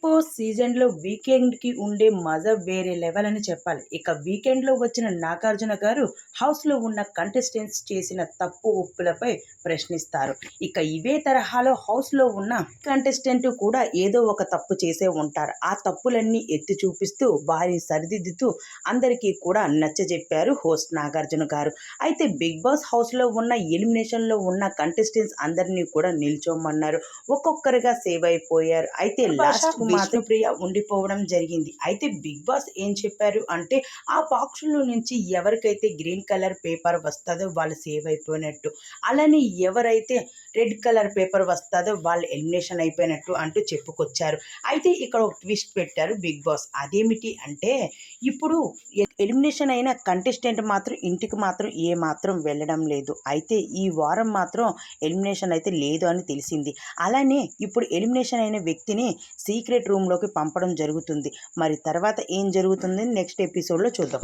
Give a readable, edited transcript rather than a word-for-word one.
Boss సీజన్‌లో వీకెండ్‌కి ఉండే మజా వేరే లెవెల్ అని చెప్పాలి. ఇక వీకెండ్‌లో వచ్చిన 'నాగార్జున' గారు హౌస్‌లో ఉన్న కంటెస్టెంట్స్ చేసిన తప్పు, ఒప్పులపై ప్రశ్నిస్తారు. ఇక ఇవే తరహాలో హౌస్‌లో ఉన్న కంటెస్టెంట్ కూడా ఏదో ఒక తప్పు చేసే ఉంటారు. ఆ తప్పులన్నీ ఎత్తి చూపిస్తూ, వారిని సరిదిద్దుతూ అందరికీ కూడా నచ్చజెప్పారు హోస్ట్ 'నాగార్జున' గారు. అయితే 'బిగ్ బాస్' హౌస్‌లో ఉన్న ఎలిమినేషన్‌లో ఉన్న కంటెస్టెంట్స్ అందరినీ కూడా నిల్చోమన్నారు. ఒక్కొక్కరుగా సేవ్ అయిపోయారు. అయితే లాస్ట్‌కు మాత్రం విష్ణుప్రియ ఉండిపోవడం జరిగింది. అయితే బిగ్ బాస్ ఏం చెప్పారు అంటే, ఆ బాక్సులో నుంచి ఎవరికైతే గ్రీన్ కలర్ పేపర్ వస్తదో వాళ్ళు సేవ్ అయిపోయినట్టు. అలానే ఎవరైతే రెడ్ కలర్ పేపర్ వస్తదో వాళ్ళు ఎలిమినేషన్ అయిపోయినట్టు అంటూ చెప్పుకొచ్చారు. అయితే ఇక్కడ ఒక ట్విస్ట్ పెట్టారు బిగ్ బాస్. అదేమిటి అంటే, ఇప్పుడు ఎలిమినేషన్ అయిన కంటెస్టెంట్ మాత్రం ఇంటికి మాత్రం ఏ మాత్రం వెళ్ళడం లేదు. అయితే ఈ వారం మాత్రం ఎలిమినేషన్ అయితే లేదు అని తెలిసింది. అలానే ఇప్పుడు ఎలిమినేషన్ అయిన వ్యక్తిని సీక్రెట్ రూమ్‌లోకి పంపడం జరుగుతుంది. మరి తర్వాత ఏం జరుగుతుంది నెక్స్ట్ ఎపిసోడ్‌లో చూద్దాం.